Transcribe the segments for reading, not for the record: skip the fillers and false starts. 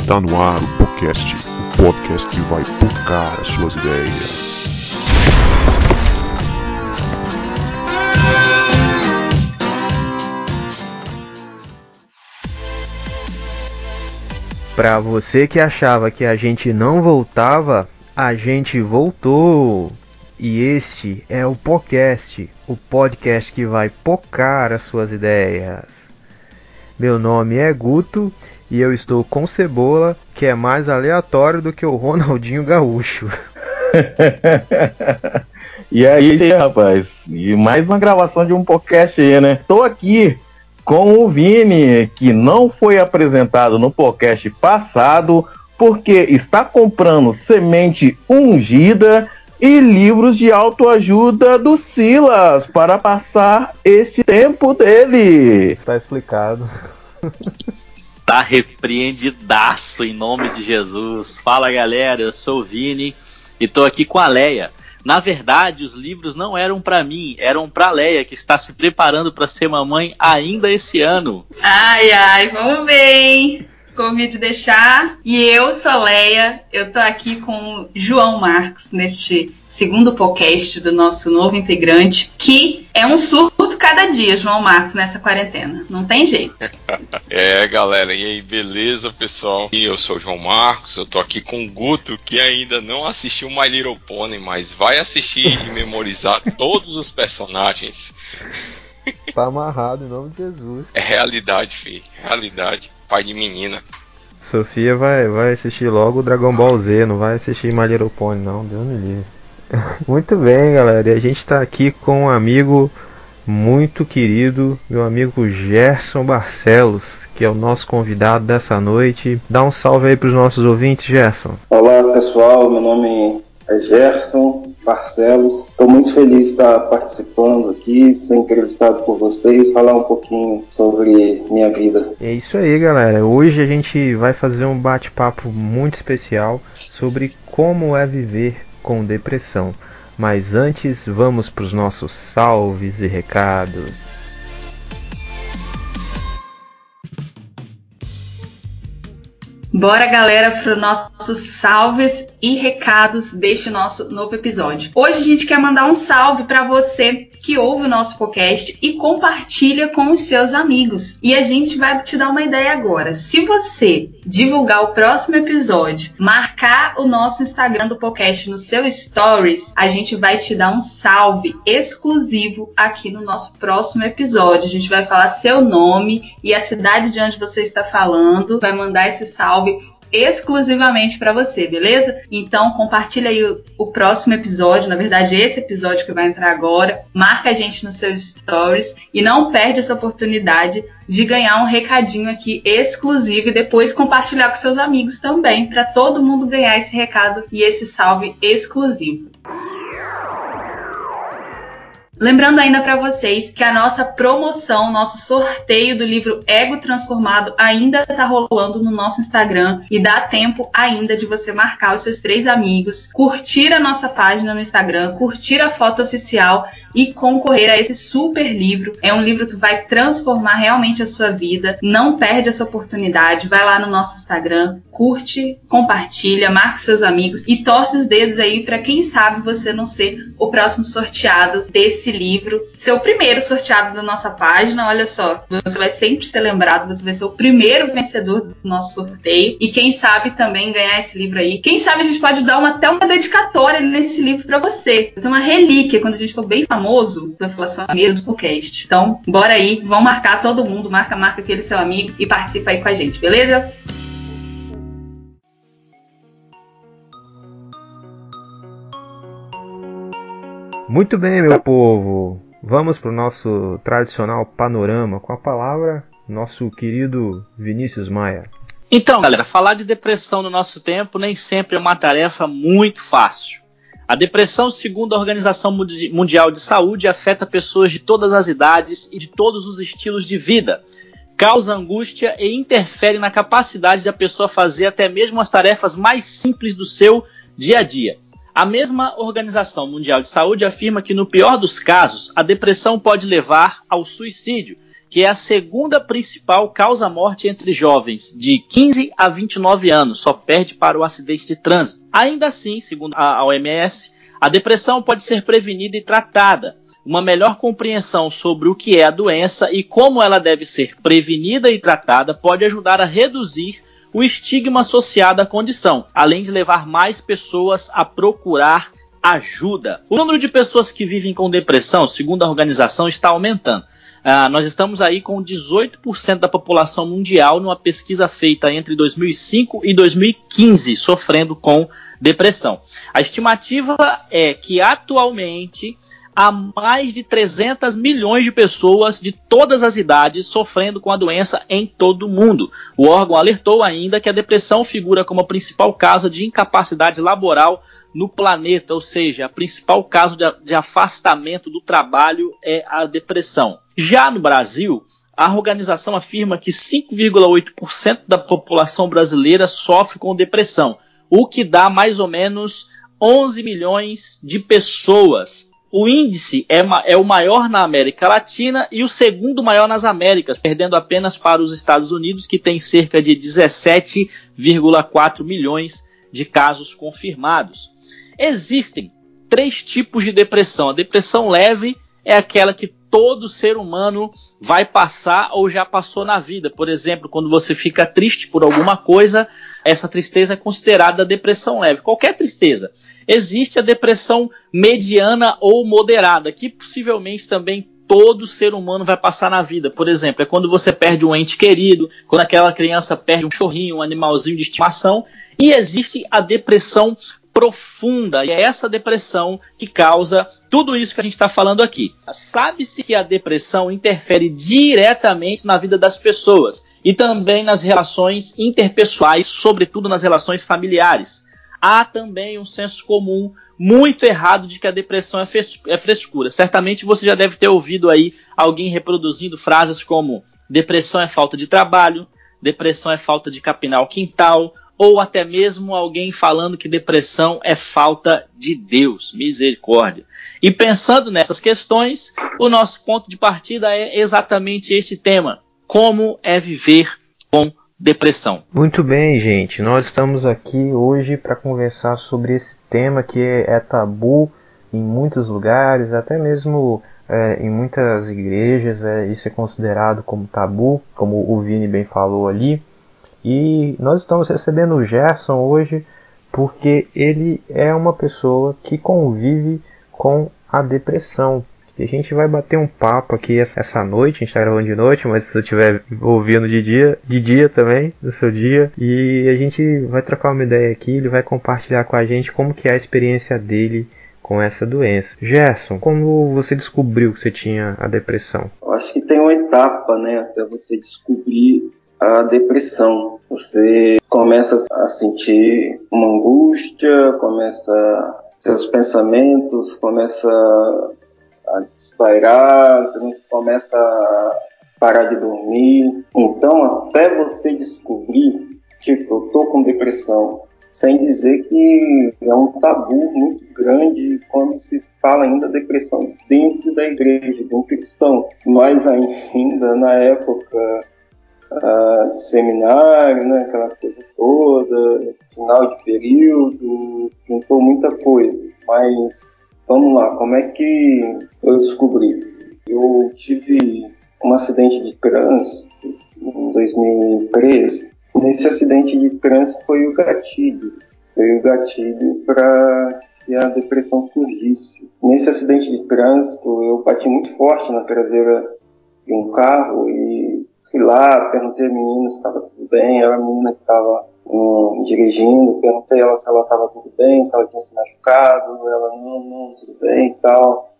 Está no ar o podcast que vai tocar as suas ideias. Pra você que achava que a gente não voltava, a gente voltou! E este é o podcast que vai pocar as suas ideias. Meu nome é Guto e eu estou com Cebola, que é mais aleatório do que o Ronaldinho Gaúcho. E aí, rapaz? E mais uma gravação de um podcast aí, né? Tô aqui com o Vini, que não foi apresentado no podcast passado, porque está comprando semente ungida e livros de autoajuda do Silas para passar este tempo dele. Tá explicado. Tá repreendidaço em nome de Jesus. Fala, galera, eu sou o Vini e tô aqui com a Leia. Na verdade, os livros não eram pra mim, eram pra Leia, que está se preparando para ser mamãe ainda esse ano. Ai, vamos bem. Convite deixar. E eu sou Leia, eu tô aqui com o João Marcos neste segundo podcast do nosso novo integrante, que é um surto cada dia, João Marcos, nessa quarentena. Não tem jeito. Galera, e aí, beleza, pessoal? E eu sou o João Marcos, eu tô aqui com o Guto, que ainda não assistiu My Little Pony, mas vai assistir e memorizar todos os personagens. Tá amarrado em nome de Jesus. É realidade, filho, realidade. Pai de menina. Sofia vai assistir logo o Dragon Ball Z, não vai assistir My Little Pony não, Deus me livre. Muito bem, galera, e a gente tá aqui com um amigo muito querido, meu amigo Gerson Barcelos, que é o nosso convidado dessa noite. Dá um salve aí pros nossos ouvintes, Gerson. Olá, pessoal, meu nome é Gerson Barcelos. Estou muito feliz de estar participando aqui, ser entrevistado por vocês, falar um pouquinho sobre minha vida. É isso aí, galera. Hoje a gente vai fazer um bate-papo muito especial sobre como é viver com depressão. Mas antes, vamos para os nossos salves e recados. Bora, galera, para os nossos salves e recados deste nosso novo episódio. Hoje a gente quer mandar um salve para você que ouve o nosso podcast e compartilha com os seus amigos. E a gente vai te dar uma ideia agora. Se você divulgar o próximo episódio, marcar o nosso Instagram do podcast no seu Stories, a gente vai te dar um salve exclusivo aqui no nosso próximo episódio. A gente vai falar seu nome e a cidade de onde você está falando, vai mandar esse salve exclusivamente para você, beleza? Então compartilha aí o próximo episódio, na verdade esse episódio que vai entrar agora, marca a gente nos seus stories e não perde essa oportunidade de ganhar um recadinho aqui exclusivo e depois compartilhar com seus amigos também, para todo mundo ganhar esse recado e esse salve exclusivo. Lembrando ainda para vocês que a nossa promoção, nosso sorteio do livro Ego Transformado ainda está rolando no nosso Instagram e dá tempo ainda de você marcar os seus 3 amigos, curtir a nossa página no Instagram, curtir a foto oficial e concorrer a esse super livro. É um livro que vai transformar realmente a sua vida. Não perde essa oportunidade. Vai lá no nosso Instagram, curte, compartilha, marca os seus amigos e torce os dedos aí para quem sabe você não ser o próximo sorteado desse livro. Ser o primeiro sorteado da nossa página. Olha só, você vai sempre ser lembrado, você vai ser o primeiro vencedor do nosso sorteio. E quem sabe também ganhar esse livro aí. Quem sabe a gente pode dar até uma dedicatória nesse livro para você. Tem uma relíquia quando a gente for bem famoso. Vai falar seu amigo do podcast. Então, bora aí, vamos marcar todo mundo, marca aquele seu amigo e participa aí com a gente, beleza? Muito bem, meu povo. Vamos para o nosso tradicional panorama com a palavra nosso querido Vinícius Maia. Então, galera, falar de depressão no nosso tempo nem sempre é uma tarefa muito fácil. A depressão, segundo a Organização Mundial de Saúde, afeta pessoas de todas as idades e de todos os estilos de vida. Causa angústia e interfere na capacidade da pessoa fazer até mesmo as tarefas mais simples do seu dia a dia. A mesma Organização Mundial de Saúde afirma que, no pior dos casos, a depressão pode levar ao suicídio que é a segunda principal causa-morte entre jovens de 15 a 29 anos, só perde para o acidente de trânsito. Ainda assim, segundo a OMS, a depressão pode ser prevenida e tratada. Uma melhor compreensão sobre o que é a doença e como ela deve ser prevenida e tratada pode ajudar a reduzir o estigma associado à condição, além de levar mais pessoas a procurar ajuda. O número de pessoas que vivem com depressão, segundo a organização, está aumentando. Nós estamos aí com 18% da população mundial numa pesquisa feita entre 2005 e 2015 sofrendo com depressão. A estimativa é que atualmente há mais de 300 milhões de pessoas de todas as idades sofrendo com a doença em todo o mundo. O órgão alertou ainda que a depressão figura como a principal causa de incapacidade laboral no planeta, ou seja, a principal causa de afastamento do trabalho é a depressão. Já no Brasil, a organização afirma que 5,8% da população brasileira sofre com depressão, o que dá mais ou menos 11 milhões de pessoas. O índice é o maior na América Latina e o segundo maior nas Américas, perdendo apenas para os Estados Unidos, que tem cerca de 17,4 milhões de casos confirmados. Existem 3 tipos de depressão. A depressão leve é aquela que todo ser humano vai passar ou já passou na vida. Por exemplo, quando você fica triste por alguma coisa, essa tristeza é considerada depressão leve. Qualquer tristeza. Existe a depressão mediana ou moderada, que possivelmente também todo ser humano vai passar na vida. Por exemplo, é quando você perde um ente querido, quando aquela criança perde um cachorrinho, um animalzinho de estimação. E existe a depressão profunda, e é essa depressão que causa tudo isso que a gente está falando aqui. Sabe-se que a depressão interfere diretamente na vida das pessoas e também nas relações interpessoais, sobretudo nas relações familiares. Há também um senso comum muito errado de que a depressão é frescura. Certamente você já deve ter ouvido aí alguém reproduzindo frases como depressão é falta de trabalho, depressão é falta de capinar o quintal, ou até mesmo alguém falando que depressão é falta de Deus, misericórdia. E pensando nessas questões, o nosso ponto de partida é exatamente este tema: como é viver com depressão. Muito bem, gente, nós estamos aqui hoje para conversar sobre esse tema que é tabu em muitos lugares, até mesmo em muitas igrejas, isso é considerado como tabu, como o Vini bem falou ali. E nós estamos recebendo o Gerson hoje porque ele é uma pessoa que convive com a depressão. E a gente vai bater um papo aqui essa noite, a gente está gravando de noite, mas se você estiver ouvindo de dia também, no seu dia. E a gente vai trocar uma ideia aqui, ele vai compartilhar com a gente como que é a experiência dele com essa doença. Gerson, como você descobriu que você tinha a depressão? Eu acho que tem uma etapa, né, até você descobrir a depressão. Você começa a sentir uma angústia, seus pensamentos começam a desvairar, você não começa a parar de dormir. Então, até você descobrir, tipo, eu tô com depressão, sem dizer que é um tabu muito grande quando se fala ainda depressão dentro da igreja, de um cristão. Mas ainda na época de seminário, né, aquela coisa toda, final de período, juntou muita coisa. Mas vamos lá, como é que eu descobri? Eu tive um acidente de trânsito em 2013. Nesse acidente de trânsito foi o gatilho para que a depressão surgisse. Nesse acidente de trânsito eu bati muito forte na traseira de um carro e fui lá, perguntei à menina se estava tudo bem. Era a menina que estava dirigindo, perguntei a ela se ela estava tudo bem, se ela tinha se machucado. Ela, não, tudo bem e tal.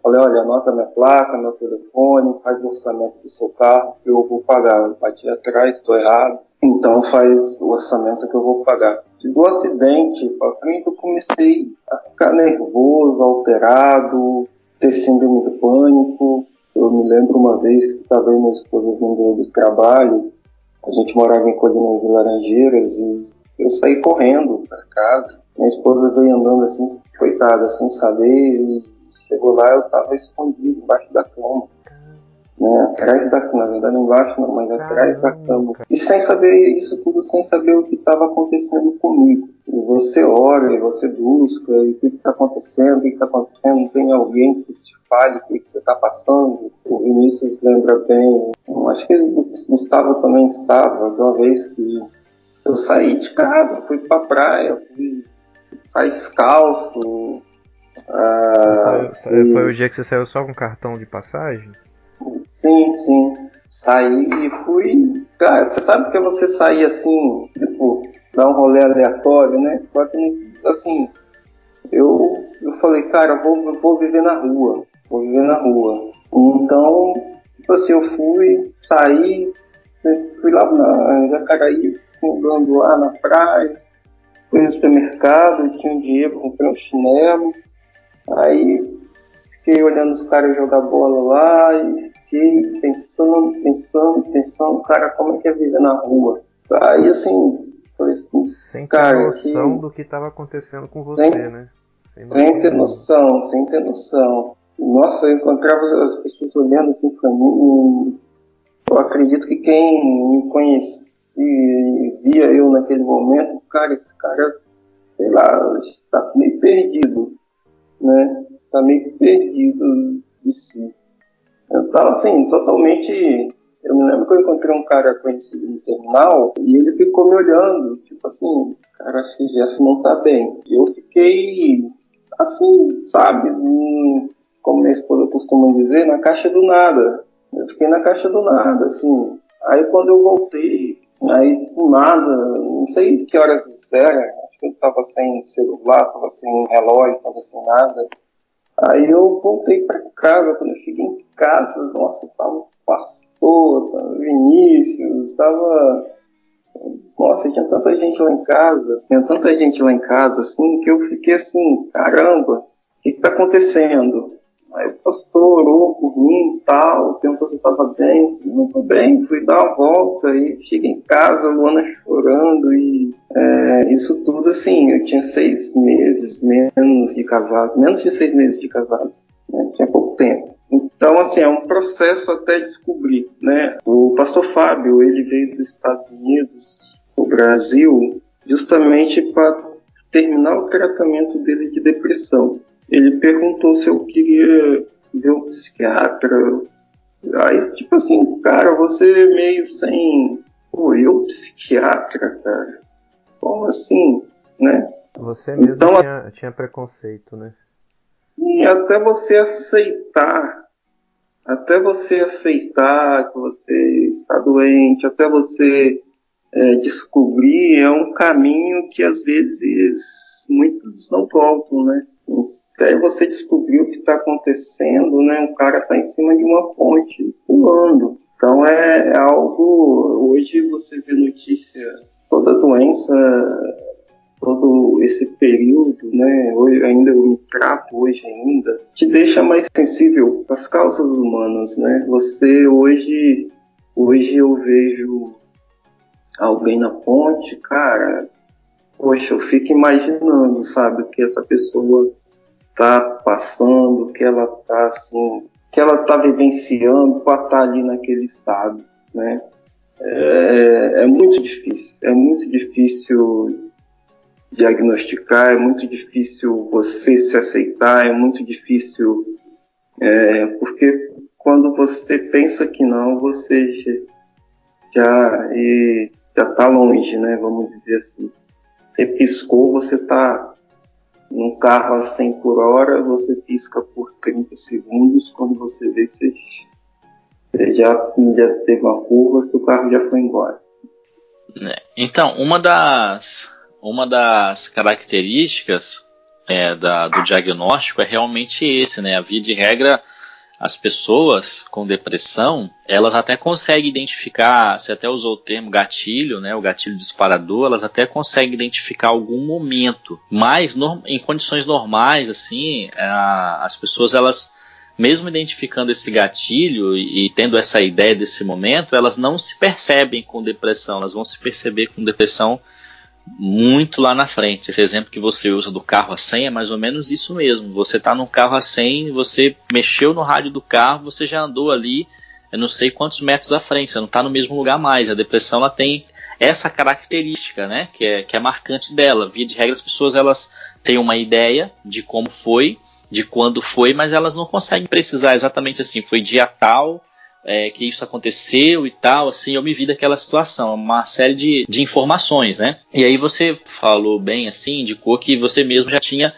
Falei, olha, anota minha placa, meu telefone, faz o orçamento do seu carro que eu vou pagar. Eu bati atrás, estou errado, então faz o orçamento que eu vou pagar. Do acidente para frente eu comecei a ficar nervoso, alterado, ter síndrome do pânico. Eu me lembro uma vez que estava eu e minha esposa vindo do trabalho, a gente morava em Colinas de Laranjeiras e eu saí correndo para casa. Minha esposa veio andando assim, coitada, sem saber, e chegou lá, eu estava escondido embaixo da cama. atrás da cama, na verdade embaixo não, mas atrás da cama. E sem saber isso tudo, sem saber o que estava acontecendo comigo. E você ora, e você busca, e o que está acontecendo, não tem alguém que te fale o que você está passando. O Vinícius lembra bem, acho que o Gustavo também estava, de uma vez que eu saí de casa, fui pra praia, saí descalço. Foi o dia que você saiu só com cartão de passagem? Sim. Saí e fui. Cara, você sabe que você sair assim, tipo, dar um rolê aleatório, né? Só que, assim, eu falei, cara, eu vou viver na rua. Então, tipo assim, eu saí, fui lá na Jacaraí, andando lá na praia, fui no supermercado, tinha um dinheiro, comprei um chinelo. Aí fiquei olhando os caras jogar bola lá e fiquei pensando, cara, como é que é viver na rua? Aí assim, falei, sem ter noção do que estava acontecendo com você, né? Sem ter noção. Nossa, eu encontrava as pessoas olhando assim pra mim. Eu acredito que quem me conhecia, via eu naquele momento, cara, esse cara, sei lá, está meio perdido. Né? Tá meio perdido de si. Então, assim, totalmente. Eu me lembro que eu encontrei um cara conhecido no terminal e ele ficou me olhando, tipo assim, cara, acho que o Gerson não tá bem. E eu fiquei, assim, sabe, como minha esposa costuma dizer, na caixa do nada. Eu fiquei na caixa do nada, assim. Aí quando eu voltei, aí do nada, não sei que horas era, acho que eu tava sem celular, tava sem relógio, tava sem nada. Aí eu voltei pra casa, quando eu cheguei em casa, nossa, tava o pastor, tava o Vinícius, tava... Nossa, tinha tanta gente lá em casa, assim, que eu fiquei assim, caramba, o que tá acontecendo? Aí o pastor orou por mim e tal, perguntou se eu estava bem. Não tô bem, fui dar uma volta e cheguei em casa, a Luana chorando e isso tudo assim, eu tinha 6 meses menos de 6 meses de casado, né? Tinha pouco tempo. Então, assim, é um processo até descobrir, né? O pastor Fábio, ele veio dos Estados Unidos, o Brasil, justamente para terminar o tratamento dele de depressão. Ele perguntou se eu queria ver um psiquiatra. Aí, tipo assim, cara, você meio sem... Pô, eu psiquiatra, cara? Como assim, né? Você mesmo então, tinha preconceito, né? E até você aceitar que você está doente, até você descobrir, é um caminho que às vezes muitos não voltam, né? Até você descobrir o que está acontecendo, né? O cara está em cima de uma ponte, pulando. Então é algo... Hoje você vê notícia, toda doença, todo esse período, né? Hoje ainda eu trato hoje ainda, te deixa mais sensível às causas humanas, né? Você hoje eu vejo alguém na ponte, cara, poxa, eu fico imaginando, sabe, o que essa pessoa tá passando, que ela tá assim, que ela tá vivenciando para estar ali naquele estado, né? É muito difícil diagnosticar, é muito difícil você se aceitar, é muito difícil, porque quando você pensa que não, você já tá longe, né? Vamos dizer assim. Você piscou, você tá num carro a 100 por hora, você pisca por 30 segundos, quando você vê que você já teve uma curva, seu carro já foi embora. Então, uma das características do diagnóstico é realmente esse, né? A via de regra, as pessoas com depressão, elas até conseguem identificar, você até usou o termo gatilho, né? O gatilho disparador, elas até conseguem identificar algum momento, mas em condições normais, assim, as pessoas, elas, mesmo identificando esse gatilho e tendo essa ideia desse momento, elas não se percebem com depressão, elas vão se perceber com depressão muito lá na frente. Esse exemplo que você usa do carro a 100 é mais ou menos isso mesmo. Você está num carro a 100, você mexeu no rádio do carro, você já andou ali eu não sei quantos metros à frente, você não está no mesmo lugar mais. A depressão ela tem essa característica, né, que é marcante dela. Via de regra, as pessoas elas têm uma ideia de como foi, de quando foi, mas elas não conseguem precisar exatamente assim, foi dia tal, que isso aconteceu e tal, assim, eu me vi daquela situação, uma série de informações, né? E aí você falou bem assim, indicou que você mesmo já tinha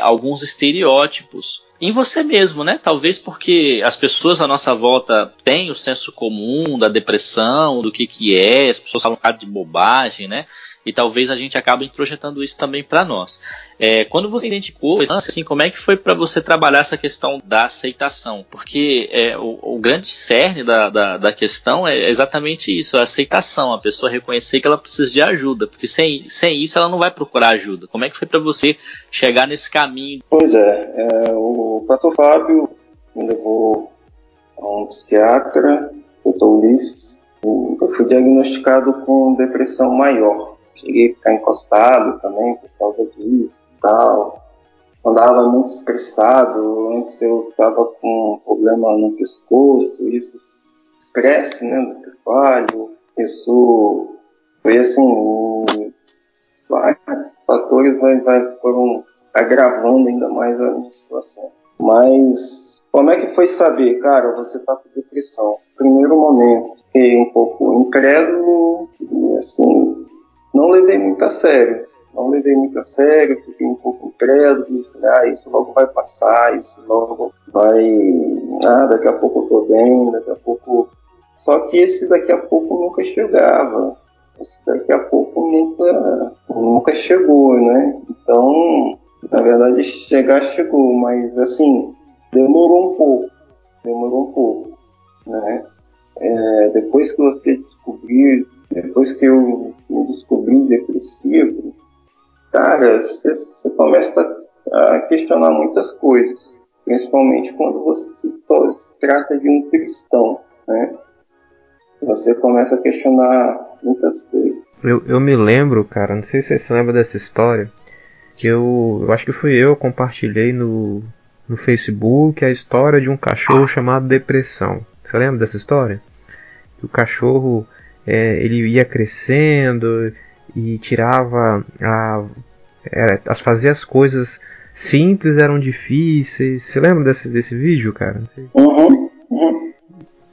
alguns estereótipos em você mesmo, né? Talvez porque as pessoas à nossa volta têm o senso comum da depressão, do que é, as pessoas falam um bocado de bobagem, né? E talvez a gente acabe introjetando isso também para nós. Quando você identificou, assim, como é que foi para você trabalhar essa questão da aceitação? Porque o grande cerne da questão é exatamente isso, a aceitação, a pessoa reconhecer que ela precisa de ajuda, porque sem isso ela não vai procurar ajuda. Como é que foi para você chegar nesse caminho? Pois o pastor Fábio me levou a um psiquiatra, Dr. Ulisses. Eu fui diagnosticado com depressão maior. Cheguei a ficar encostado também por causa disso e tal. Andava muito estressado. Antes eu estava com um problema no pescoço. Isso, estresse, né, do trabalho. Isso foi assim, vários fatores foram agravando ainda mais a minha situação. Mas como é que foi saber, cara, você está com depressão? Primeiro momento, fiquei um pouco incrédulo e assim, não levei muito a sério, fiquei um pouco incrédulo, isso logo vai passar, isso logo vai, daqui a pouco eu tô bem, daqui a pouco... Só que esse daqui a pouco nunca chegava, esse daqui a pouco nunca chegou, né? Então, na verdade, chegou, mas assim, demorou um pouco, né? Depois que você descobrir, depois que eu me descobri depressivo, cara, você começa a questionar muitas coisas, principalmente quando você se trata de um cristão, né? Você começa a questionar muitas coisas. Eu me lembro, cara, não sei se você se lembra dessa história, que eu acho que fui eu compartilhei no Facebook a história de um cachorro chamado Depressão. Você lembra dessa história? O cachorro ele ia crescendo e tirava fazer as coisas simples eram difíceis. Você lembra desse vídeo, cara? Uhum.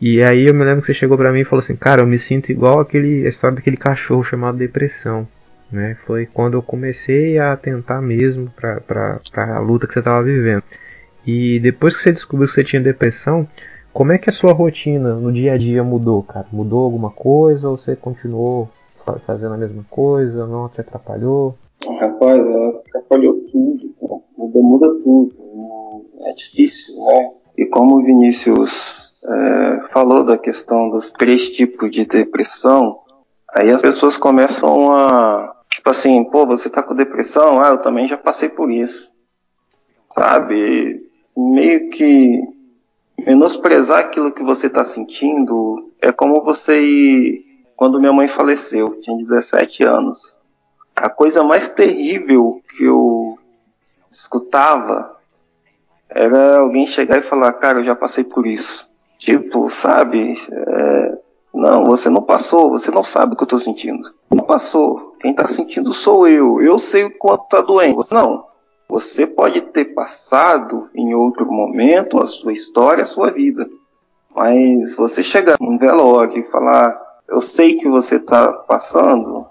E aí eu me lembro que você chegou pra mim e falou assim, cara, eu me sinto igual a história daquele cachorro chamado Depressão, né? Foi quando eu comecei a atentar mesmo pra a luta que você estava vivendo. E depois que você descobriu que você tinha depressão, como é que a sua rotina no dia a dia mudou, cara? Mudou alguma coisa ou você continuou fazendo a mesma coisa? Não te atrapalhou? Rapaz, atrapalhou tudo, muda tudo. É difícil, né? E como o Vinícius falou da questão dos 3 tipos de depressão, aí as pessoas começam a, tipo assim, pô, você tá com depressão? Eu também já passei por isso. Sabe? Meio que menosprezar aquilo que você tá sentindo é como quando minha mãe faleceu, tinha 17 anos. A coisa mais terrível que eu escutava era alguém chegar e falar, cara, eu já passei por isso. Tipo, sabe? Não, você não passou, você não sabe o que eu tô sentindo. Não passou. Quem tá sentindo sou eu. Eu sei o quanto tá doendo. Não. Você pode ter passado em outro momento a sua história, a sua vida. Mas você chegar num velório e falar, eu sei que você tá passando,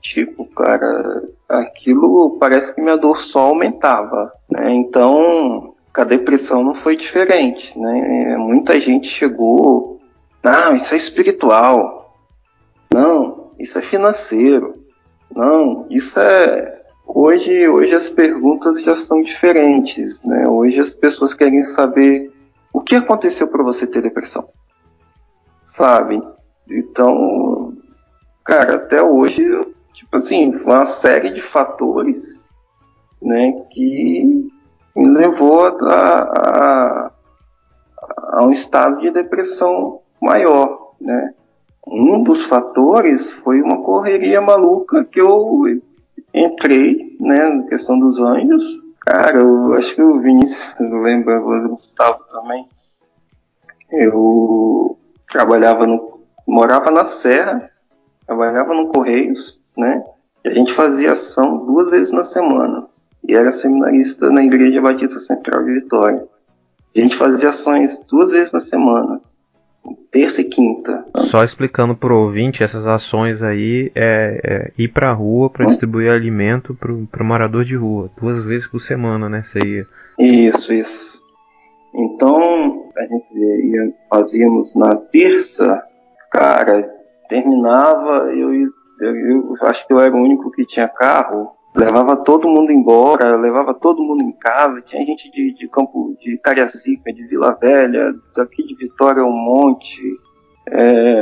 tipo, cara, aquilo parece que minha dor só aumentava, né? Então, a depressão não foi diferente, né? Muita gente chegou, não, isso é espiritual, não, isso é financeiro, não, isso é... Hoje as perguntas já são diferentes, né? Hoje as pessoas querem saber o que aconteceu para você ter depressão, sabe? Então, cara, até hoje, tipo assim, uma série de fatores, né, que me levou a um estado de depressão maior, né? Um dos fatores foi uma correria maluca que eu entrei, né, na questão dos anjos. Cara, eu acho que o Vinícius lembra, o Gustavo também. Eu morava na Serra, trabalhava no Correios, né? E a gente fazia ação 2 vezes na semana. E era seminarista na Igreja Batista Central de Vitória. A gente fazia ações 2 vezes na semana, terça e quinta. Só explicando pro ouvinte, essas ações aí é ir pra rua para distribuir alimento pro morador de rua, 2 vezes por semana, né? Você ia. Isso. Então, a gente fazíamos na terça, cara, terminava, eu acho que eu era o único que tinha carro, levava todo mundo embora, levava todo mundo em casa, tinha gente de Campo de Cariacica, de Vila Velha, daqui de Vitória um monte,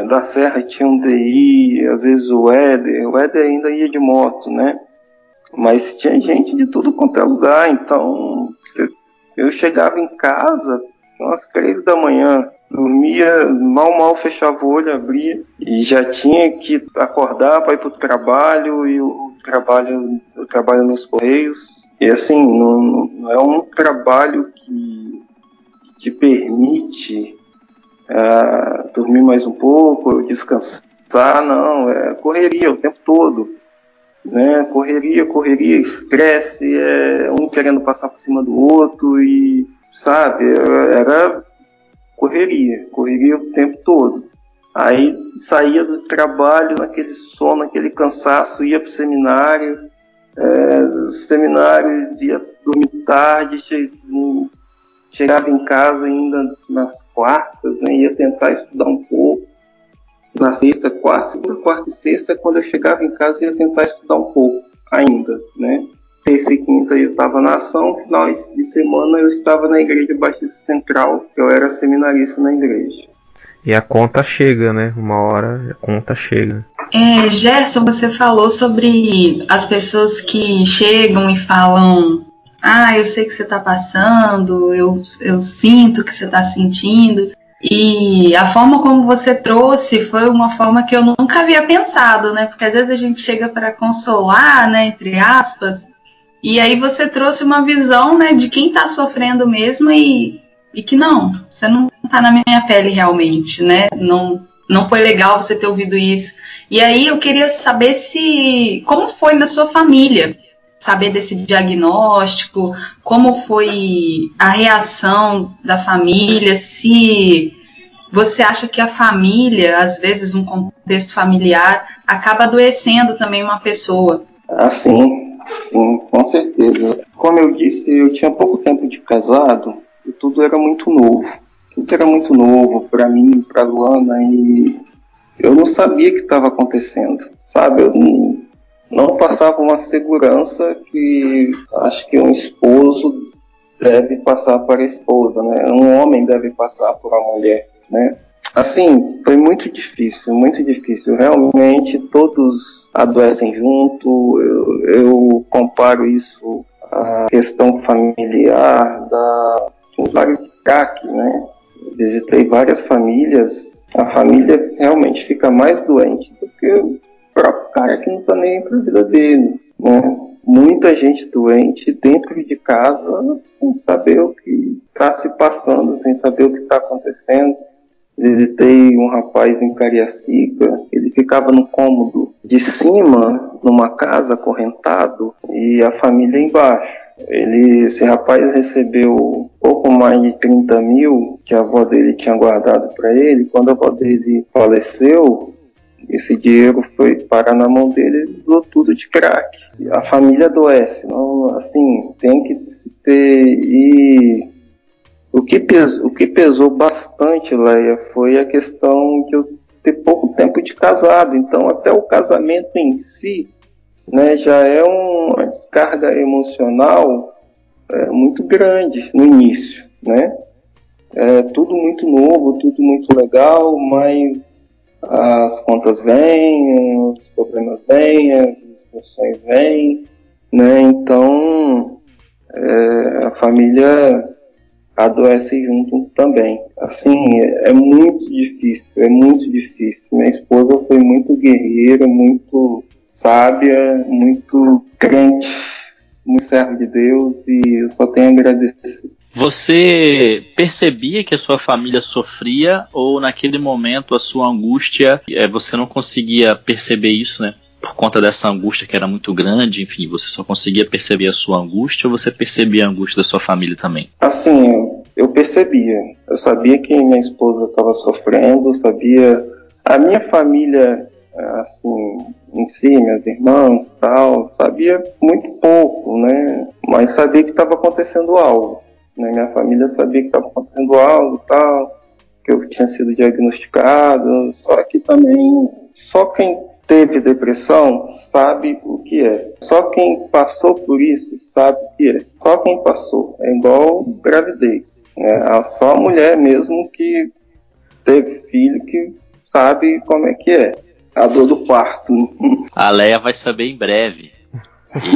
da Serra tinha um DI, às vezes o Éder ainda ia de moto, né? Mas tinha gente de tudo quanto é lugar, então eu chegava em casa umas 3 da manhã, dormia, mal fechava o olho, abria, e já tinha que acordar para ir para o trabalho, e o trabalho nos Correios. E assim, não é um trabalho que te permite dormir mais um pouco, descansar, não, é correria o tempo todo. Né? Correria, estresse, um querendo passar por cima do outro, e sabe, era correria o tempo todo. Aí saía do trabalho naquele sono, naquele cansaço, ia pro seminário, ia dormir tarde, chegava em casa ainda nas quartas, né? Ia tentar estudar um pouco. Na sexta, segunda, quarta e sexta, quando eu chegava em casa, ia tentar estudar um pouco ainda, né? Terça e quinta eu estava na ação, final de semana eu estava na Igreja Batista Central, eu era seminarista na igreja. E a conta chega, né? Uma hora a conta chega. Gerson, você falou sobre as pessoas que chegam e falam: eu sei que você está passando, eu sinto que você está sentindo. E a forma como você trouxe foi uma forma que eu nunca havia pensado, né? Porque às vezes a gente chega para consolar, né, entre aspas, e aí você trouxe uma visão, né, de quem está sofrendo mesmo e que não, você não está na minha pele realmente, né? Não foi legal você ter ouvido isso. E aí eu queria saber como foi na sua família, saber desse diagnóstico, como foi a reação da família, se você acha que a família, às vezes um contexto familiar, acaba adoecendo também uma pessoa. Sim, com certeza. Como eu disse, eu tinha pouco tempo de casado e tudo era muito novo. Tudo era muito novo para mim, para Luana, e eu não sabia o que estava acontecendo, sabe? Eu não passava uma segurança que acho que um esposo deve passar para a esposa, né? Um homem deve passar por uma mulher, né? Assim, foi muito difícil, muito difícil. Realmente todos adoecem junto. Eu comparo isso à questão familiar do usuário de crack, né? Visitei várias famílias. A família realmente fica mais doente do que o próprio cara que não está nem para a vida dele, né? Muita gente doente dentro de casa, sem saber o que está se passando, sem saber o que está acontecendo. Visitei um rapaz em Cariacica, ele ficava no cômodo de cima, numa casa acorrentado, e a família embaixo. Esse rapaz recebeu pouco mais de 30 mil que a avó dele tinha guardado para ele. Quando a avó dele faleceu, esse dinheiro foi parar na mão dele e usou tudo de crack. A família adoece. Não, assim, tem que se ter... E o que pesou bastante, Leia, foi a questão de eu ter pouco tempo de casado. Então, até o casamento em si, né, já é uma descarga emocional muito grande no início, né? É tudo muito novo, tudo muito legal, mas as contas vêm, os problemas vêm, as discussões vêm, né? Então a família adoece junto também. Assim, é muito difícil, é muito difícil. Minha esposa foi muito guerreira, muito sábia, muito crente, muito servo de Deus, e eu só tenho a agradecer. Você percebia que a sua família sofria, ou naquele momento a sua angústia, você não conseguia perceber isso, né? Por conta dessa angústia que era muito grande, enfim, você só conseguia perceber a sua angústia, ou você percebia a angústia da sua família também? Assim, eu percebia. Eu sabia que minha esposa estava sofrendo, sabia... A minha família, assim, em si, minhas irmãs, tal, sabia muito pouco, né? Mas sabia que estava acontecendo algo. Né? Minha família sabia que estava acontecendo algo, tal, que eu tinha sido diagnosticado. Só que também, só quem teve depressão sabe o que é. Só quem passou por isso sabe o que é. Só quem passou. É igual gravidez. Né? Só a mulher mesmo que teve filho que sabe como é que é. A dor do parto. A Leia vai saber em breve.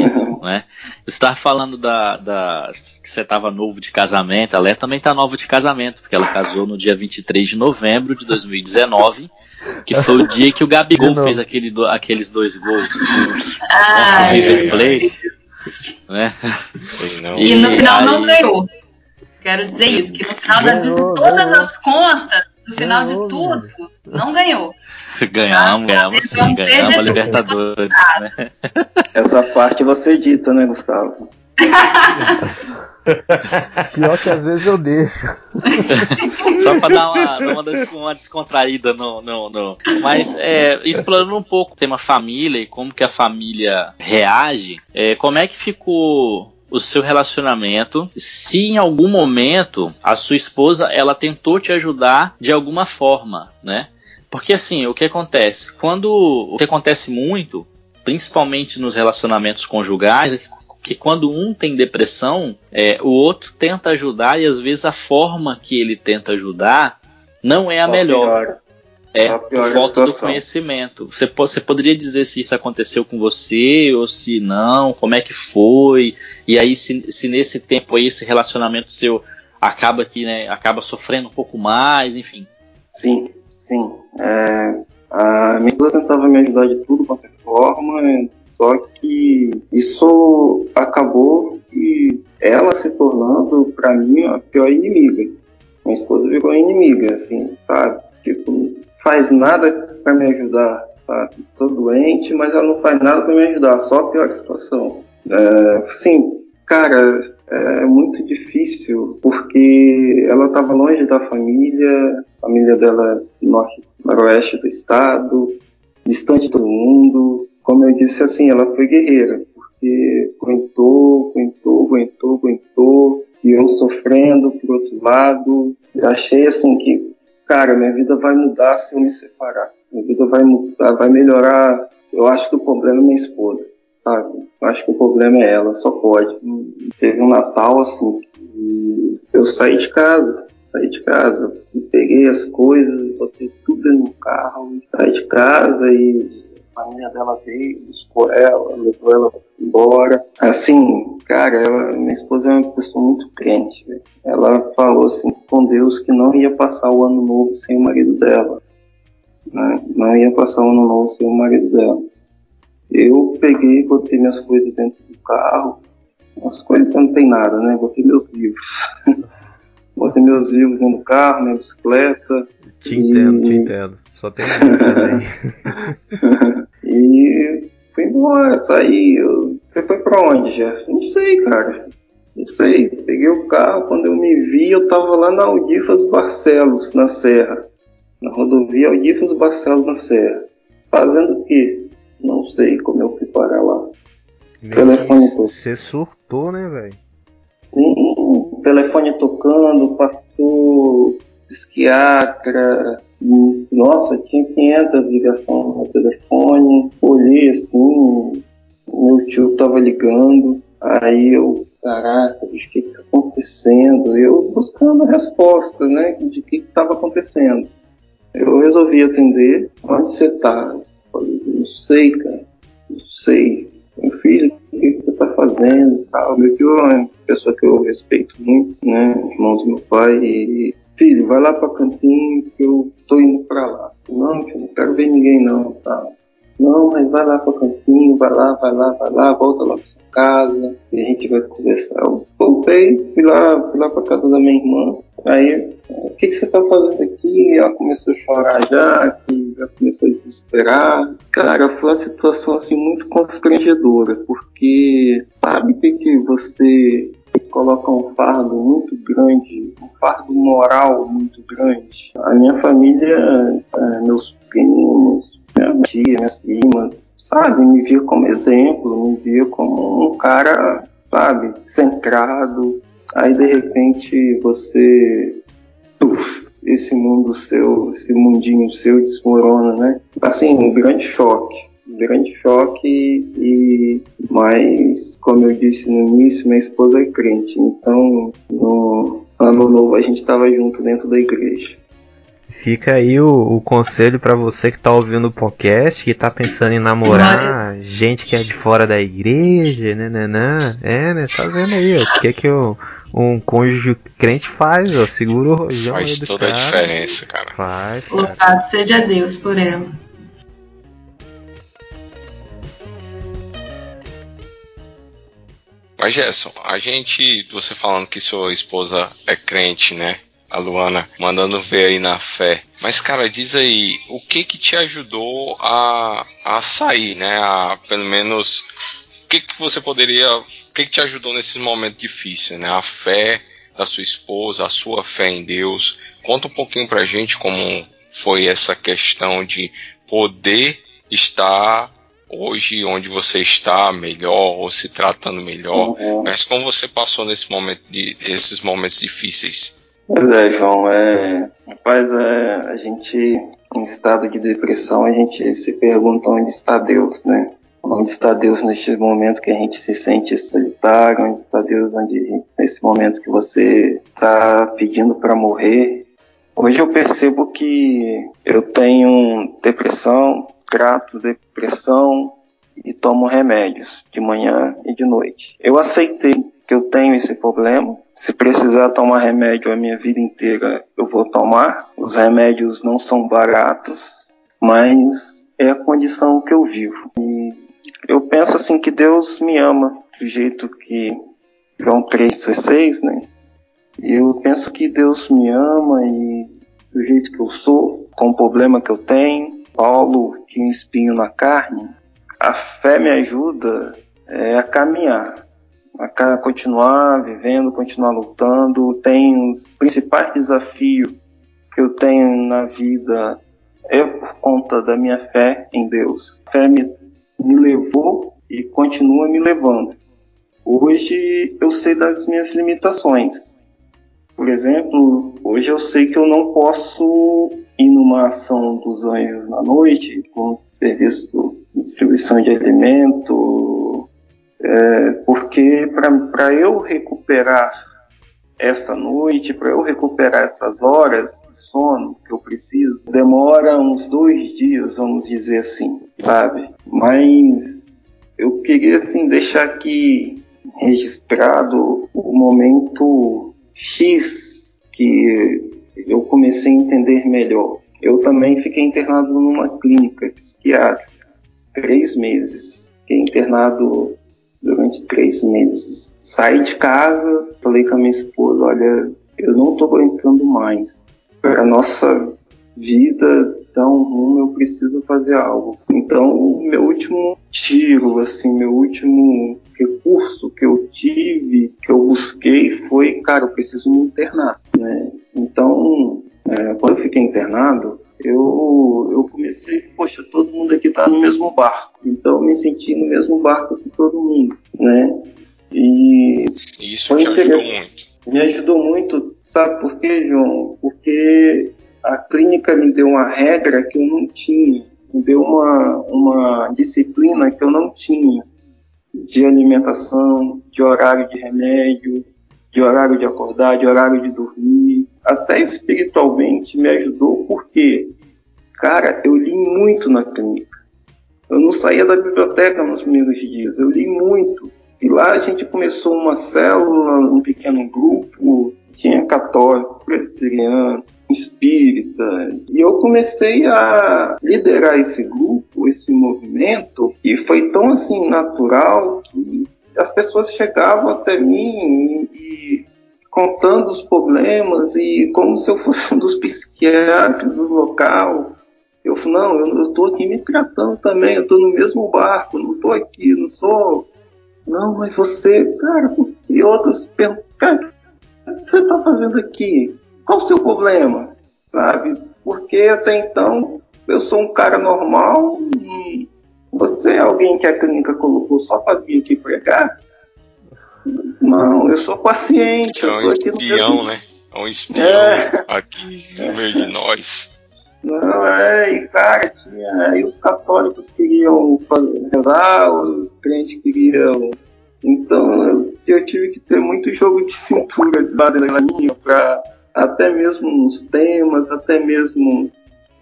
Isso, né? Você estava falando que você estava novo de casamento. A Leia também está nova de casamento, porque ela casou no dia 23 de novembro de 2019, que foi o dia que o Gabigol fez aqueles 2 gols, né, no River Plate, né? E no final não ganhou. Quero dizer isso, que no final de todas as contas, no final de tudo, não ganhou. Ganhamos sim, ganhamos a Libertadores, né? Essa parte você edita, né, Gustavo? Pior que às vezes eu deixo. Só para dar uma descontraída no. Mas explorando um pouco o tema família e como que a família reage, como é que ficou o seu relacionamento, se em algum momento a sua esposa ela tentou te ajudar de alguma forma, né? Porque assim, o que acontece? O que acontece muito, principalmente nos relacionamentos conjugais, é que quando um tem depressão, o outro tenta ajudar, e às vezes a forma que ele tenta ajudar não é a melhor. Por falta do conhecimento. Você poderia dizer se isso aconteceu com você ou se não, como é que foi, e aí se nesse tempo aí esse relacionamento seu acaba sofrendo um pouco mais, enfim. Sim. A minha esposa tentava me ajudar de tudo quanto é forma, só que isso acabou e ela se tornando, pra mim, a pior inimiga. Minha esposa virou inimiga, assim, sabe? Tipo, faz nada pra me ajudar, sabe? Tô doente, mas ela não faz nada pra me ajudar, só pior a situação. Sim, cara, é muito difícil, porque ela estava longe da família, a família dela noroeste do estado, distante de todo mundo. Como eu disse, assim, ela foi guerreira, porque aguentou, e eu sofrendo por outro lado. Eu achei assim que, cara, minha vida vai mudar se eu me separar. Minha vida vai mudar, vai melhorar. Eu acho que o problema é minha esposa, sabe? Eu acho que o problema é ela, só pode. Teve um Natal, assim, que eu saí de casa, peguei as coisas, botei tudo dentro do carro, saí de casa e a família dela veio, buscou ela, levou ela embora. Assim, cara, minha esposa é uma pessoa muito crente, véio. Ela falou assim com Deus que não ia passar o ano novo sem o marido dela, né? Não ia passar o ano novo sem o marido dela. Eu peguei, botei minhas coisas dentro do carro, as coisas que não tem nada, né? Botei meus livros. Botei meus livros dentro do carro, minha bicicleta. Te entendo. Só tem aí. E fui embora, saí. Você foi pra onde, Jefferson? Não sei, cara. Não sei. Peguei o carro, quando eu me vi, eu tava lá na Aldifas Barcelos, na Serra. Na rodovia Aldifas Barcelos, na Serra. Fazendo o quê? Não sei como eu fui parar lá. Telefone tocando. Você surtou, né, velho? Telefone tocando, pastor, psiquiatra. Nossa, tinha 500 ligações no telefone. Olhei assim, meu tio tava ligando. Aí eu, caraca, o que tá acontecendo? Eu buscando a resposta, né, de que tava acontecendo. Eu resolvi atender. Onde você tá? Eu falei, não sei, cara. Não sei. Meu filho, o que você tá fazendo? Meu tio é uma pessoa que eu respeito muito, né? Irmão do meu pai. E, filho, vai lá pra Campinho que eu tô indo pra lá. Não, filho, não quero ver ninguém não, tá? Não, mas vai lá pra Campinho, vai lá, volta lá pra sua casa e a gente vai conversar. voltei, fui lá pra casa da minha irmã. Aí, o que você tá fazendo aqui? Ela começou a chorar já começou a desesperar. Cara, foi uma situação assim muito constrangedora, porque sabe que você coloca um fardo muito grande, um fardo moral muito grande. A minha família, meus primos, minha tia, minhas primas, sabe, me via como exemplo, me via como um cara, sabe, centrado. Aí de repente esse mundo seu, esse mundinho seu desmorona, né? Assim, um grande choque, mas como eu disse no início, minha esposa é crente, então no ano novo a gente estava junto dentro da igreja. Fica aí o conselho pra você que tá ouvindo o podcast, que tá pensando em namorar gente que é de fora da igreja, né? Tá vendo aí, ó, o que um cônjuge crente faz, ó, segura o rojão aí do cara. Faz toda a diferença, cara. Faz, cara. Louvado seja Deus por ela. Mas Gerson, você falando que sua esposa é crente, né? A Luana mandando ver aí na fé. Mas, cara, diz aí, o que te ajudou a sair, né? Pelo menos, o que te ajudou nesses momentos difíceis, né? A fé da sua esposa, a sua fé em Deus. Conta um pouquinho pra gente como foi essa questão de poder estar hoje onde você está melhor, ou se tratando melhor. Mas como você passou esses momentos difíceis? Pois é, João, rapaz, a gente, em estado de depressão, a gente se pergunta onde está Deus, né? Onde está Deus neste momento que a gente se sente solitário, onde está Deus nesse momento que você está pedindo para morrer. Hoje eu percebo que eu tenho depressão, trato depressão e tomo remédios de manhã e de noite. Eu aceitei que eu tenho esse problema. Se precisar tomar remédio a minha vida inteira, eu vou tomar. Os remédios não são baratos, mas é a condição que eu vivo. E eu penso assim que Deus me ama do jeito que João 3,16, né? E eu penso que Deus me ama e do jeito que eu sou, com o problema que eu tenho. Paulo tinha um espinho na carne. A fé me ajuda a caminhar, a continuar vivendo, continuar lutando. Tem os principais desafios que eu tenho na vida por conta da minha fé em Deus. A fé me levou e continua me levando. Hoje eu sei das minhas limitações. Por exemplo, hoje eu sei que eu não posso ir numa ação dos anjos na noite, com serviço de distribuição de alimento, porque para eu recuperar essa noite, para eu recuperar essas horas de sono que eu preciso, demora uns 2 dias, vamos dizer assim, sabe? Mas eu queria assim deixar aqui registrado o momento X que eu comecei a entender melhor. Eu também fiquei internado numa clínica psiquiátrica 3 meses. Fiquei internado durante 3 meses. Saí de casa, falei com a minha esposa, olha, eu não estou aguentando mais. Para a nossa vida dar um rumo, eu preciso fazer algo. Então, o meu último tiro, assim, meu último recurso que eu tive, que eu busquei foi, cara, eu preciso me internar, né? Então, quando eu fiquei internado, eu comecei, poxa, todo mundo aqui tá no mesmo barco. Então eu me senti no mesmo barco que todo mundo, né? E isso te ajudou muito. Me ajudou muito, sabe por quê, João? Porque a clínica me deu uma regra que eu não tinha, me deu uma disciplina que eu não tinha, de alimentação, de horário de remédio, de horário de acordar, de horário de dormir. Até espiritualmente me ajudou porque, cara, eu li muito na clínica. Eu não saía da biblioteca nos primeiros dias, eu li muito. E lá a gente começou uma célula, um pequeno grupo, tinha católico, presbiteriano, espírita. E eu comecei a liderar esse grupo, esse movimento, e foi tão assim natural que as pessoas chegavam até mim e contando os problemas, e como se eu fosse um dos psiquiatras do local. Eu falei, não, eu estou aqui me tratando também, eu estou no mesmo barco, não estou aqui, não sou... Não, mas você, cara, e outros pensam, cara, o que você está fazendo aqui? Qual o seu problema? Sabe? Porque até então eu sou um cara normal e você é alguém que a clínica colocou só para vir aqui pregar? Não, eu sou paciente. É um espião, né? É um espião aqui no meio de nós. Não, e cara, aí os católicos queriam rezar, os crentes queriam. Então eu tive que ter muito jogo de cintura de lado da linha, para até mesmo nos temas, até mesmo.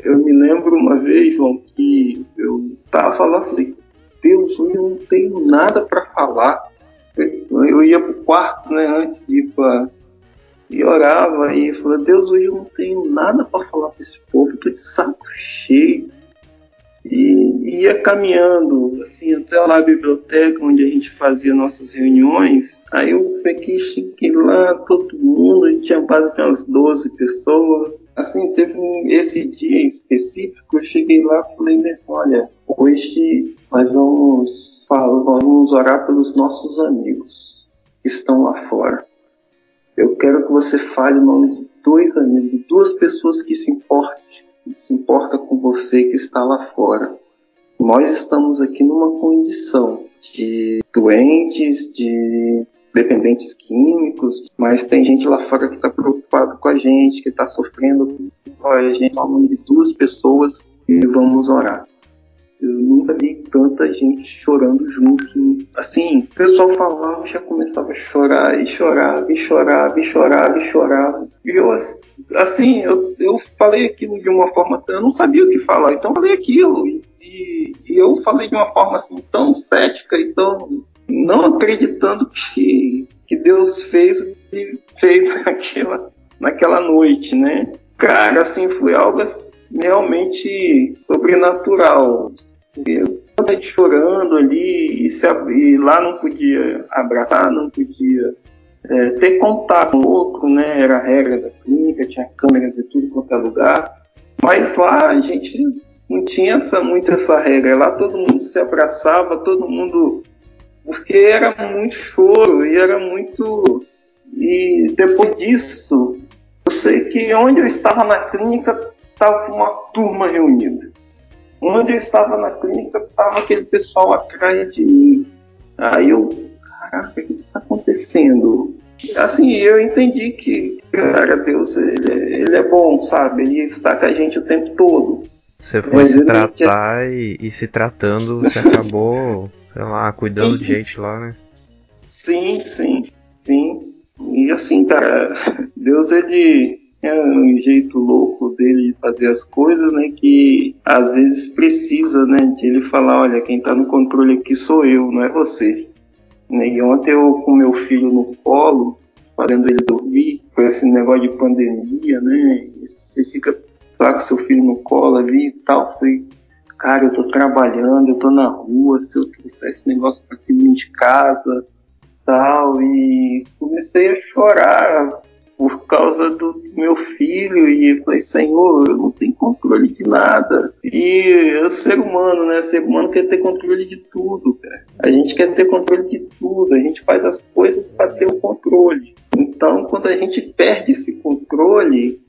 Eu me lembro uma vez, João, que eu tava falando, falei, Deus, hoje eu não tenho nada para falar. Eu ia pro quarto, né, antes de ir e orava e falava, Deus, hoje eu não tenho nada para falar para esse povo, eu tô de saco cheio. E ia caminhando, assim, até lá a biblioteca onde a gente fazia nossas reuniões. Aí eu cheguei lá, todo mundo, a gente tinha quase umas 12 pessoas. Assim, teve esse dia específico, eu cheguei lá e falei, mas olha, hoje nós vamos orar pelos nossos amigos que estão lá fora. Eu quero que você fale o nome de 2 amigos, 2 pessoas que se importa com você que está lá fora. Nós estamos aqui numa condição de doentes, de dependentes químicos, mas tem gente lá fora que está preocupada com a gente, que está sofrendo com a gente. O nome de 2 pessoas e vamos orar. Eu nunca vi tanta gente chorando junto. Assim, o pessoal falava, já começava a chorar, e chorava, e chorava, e chorava, e chorava. E eu, assim, eu falei aquilo de uma forma, eu não sabia o que falar, então eu falei aquilo. E eu falei de uma forma assim, tão cética e tão não acreditando que Deus fez o que fez naquela noite, né? Cara, assim, foi algo realmente sobrenatural. Eu estava chorando ali e lá não podia abraçar, não podia ter contato com o outro, né? Era a regra da clínica, tinha câmeras de tudo quanto é lugar. Mas lá a gente não tinha muito essa regra. Lá todo mundo se abraçava, todo mundo... Porque era muito choro e era muito... E depois disso, eu sei que onde eu estava na clínica, estava uma turma reunida. Onde eu estava na clínica, estava aquele pessoal atrás de mim. Aí eu, caraca, o que está acontecendo? Assim, eu entendi que, cara, Deus, ele é bom, sabe? Ele está com a gente o tempo todo. Você foi se tratar e se tratando, você acabou, sei lá, cuidando de gente lá, né? Sim. E assim, cara, Deus, ele... É um jeito louco dele fazer as coisas, né, que às vezes precisa, né, de ele falar, olha, quem tá no controle aqui sou eu, não é você. E ontem eu com meu filho no colo, fazendo ele dormir, com esse negócio de pandemia, né, e você fica lá com seu filho no colo ali e tal, falei, cara, eu tô trabalhando, eu tô na rua, se eu trouxer esse negócio pra aqui dentro de casa, tal, e comecei a chorar por causa do meu filho, e falei, Senhor, eu não tenho controle de nada. E o ser humano, né? O ser humano quer ter controle de tudo, cara. A gente quer ter controle de tudo, a gente faz as coisas para ter o controle. Então, quando a gente perde esse controle,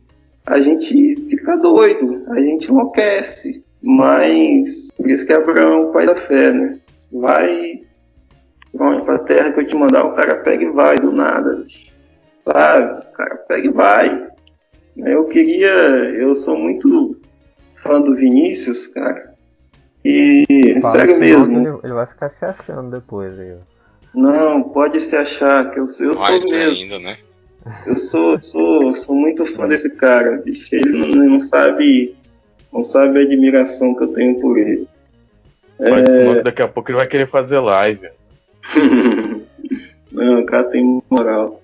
a gente fica doido, a gente enlouquece. Mas, por isso que Abraão, o pai da fé, né? Vai pra terra que eu te mandar, o cara pega e vai, do nada. Sabe, o cara pega e vai. Eu sou muito fã do Vinícius, cara. E, sério mesmo. Ele vai ficar se achando depois aí, ó. Não, pode se achar, que eu sou mesmo. Ainda, né? Eu sou muito fã desse cara, bicho. Ele não sabe a admiração que eu tenho por ele. Mas daqui a pouco ele vai querer fazer live. Não, o cara tem moral.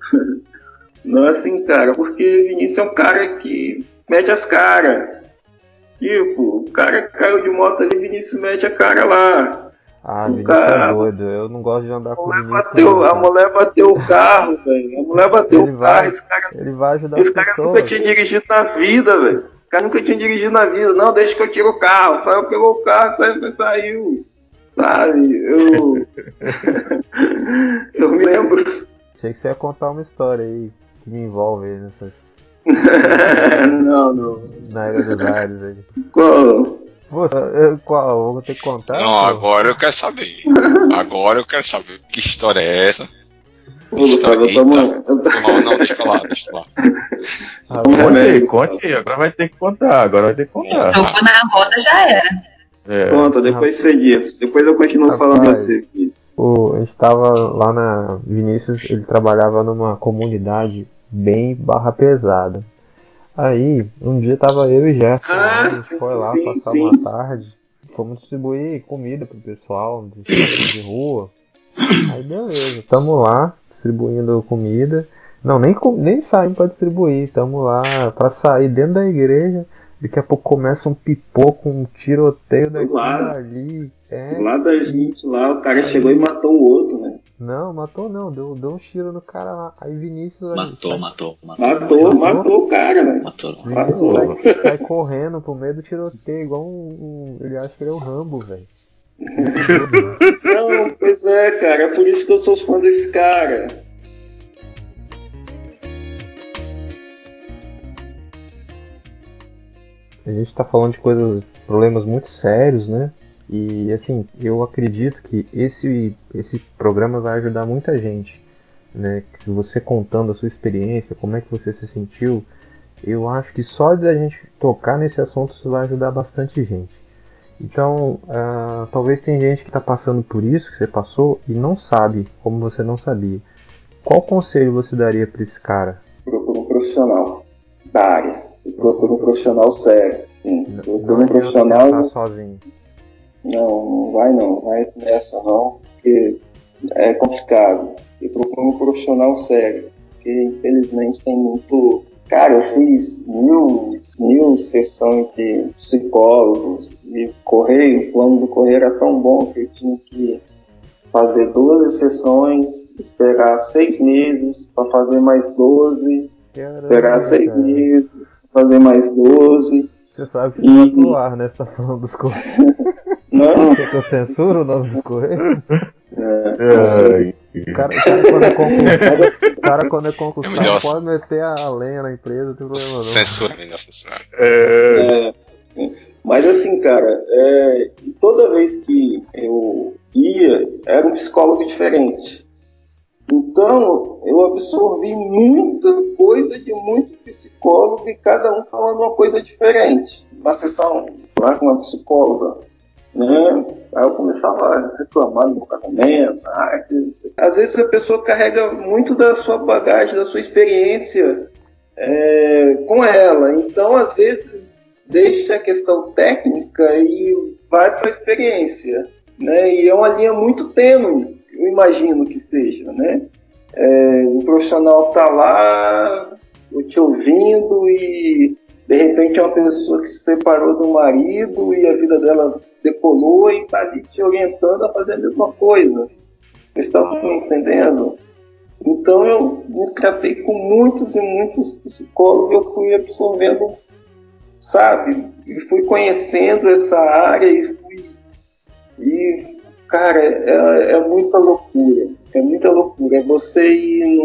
Não, assim, cara, porque Vinícius é um cara que mete as caras. Tipo, o cara caiu de moto ali, Vinícius mete a cara lá. Ah, O Vinícius é cara- doido. Eu não gosto de andar A com o mulher Vinícius. bateu, não, a cara. mulher bateu o carro, velho. A mulher bateu Ele o vai- carro. Ele vai ajudar Esse as cara pessoas. nunca tinha dirigido na vida, velho. Esse cara nunca tinha dirigido na vida. Não, deixa que eu tiro o carro. Saiu, pegou o carro, saiu. Sabe? Eu me lembro. Achei que você ia contar uma história aí que me envolve aí Não. na Era dos Ares aí. Qual? Qual? Eu vou ter que contar? Não, pô? agora eu quero saber. Agora eu quero saber que história é essa. Ô, Gustavo, eu tomo. Não, deixa pra lá. Ah, Conte aí, agora vai ter que contar. Jogou na roda, já era. Conta, depois você diz. Depois eu continuo falando Rapaz. você. Isso. A gente tava lá na Vinícius, ele trabalhava numa comunidade bem barra pesada. Aí, um dia tava eu e Gerson, a gente foi lá passar sim. uma tarde, fomos distribuir comida pro pessoal de rua. Aí beleza, tamo lá distribuindo comida. Não, nem saímos pra distribuir, tamo lá pra sair dentro da igreja. Daqui a pouco começa um pipoco, um tiroteio daqui Lá. dali. Lá da gente, lá, o cara chegou e matou o outro, né? Não, matou não, deu um tiro no cara lá. Aí Vinícius Matou. Matou o cara, velho. Vinícius sai correndo pro meio do tiroteio, igual ele acha que ele é o Rambo, velho. Não, pois é, cara. É por isso que eu sou fã desse cara. A gente tá falando de problemas muito sérios, né? E assim, eu acredito que esse programa vai ajudar muita gente, né? Que você contando a sua experiência, como é que você se sentiu, eu acho que só de a gente tocar nesse assunto isso vai ajudar bastante gente. Então, talvez tem gente que está passando por isso que você passou e não sabe, como você não sabia. Qual conselho você daria para esse cara? Procura um profissional da área. Procura um profissional sério. Sim. Procura um profissional. Não sozinho. Não vai nessa não, porque é complicado. E procura um profissional sério, porque infelizmente tem muito. Cara, eu fiz mil sessões de psicólogos e o plano do correio era tão bom que eu tinha que fazer 12 sessões, esperar 6 meses para fazer mais 12, esperar 6 meses, fazer mais 12. Você sabe que você vai pro ar, né? Você tá falando dos correios. Não? Quer que eu censuro o nome dos correios? O cara quando é concursado pode meter a lenha na empresa, não tem problema não. Censura, melhor censurar. Mas assim, cara, toda vez que eu ia, era um psicólogo diferente. Então, eu absorvi muita coisa de muitos psicólogos e cada um falando uma coisa diferente. Na sessão lá com uma psicóloga, né? Aí eu começava a reclamar do meu casamento. Às vezes a pessoa carrega muito da sua bagagem, da sua experiência com ela. Então, às vezes, deixa a questão técnica e vai para a experiência, né? E é uma linha muito tênue, eu imagino que seja, né? O profissional está lá, te ouvindo e de repente é uma pessoa que se separou do marido e a vida dela decolou e está ali te orientando a fazer a mesma coisa. Vocês estão me entendendo? Então eu me tratei com muitos e muitos psicólogos, eu fui absorvendo, sabe? E fui conhecendo essa área e cara, é muita loucura. É muita loucura. É você ir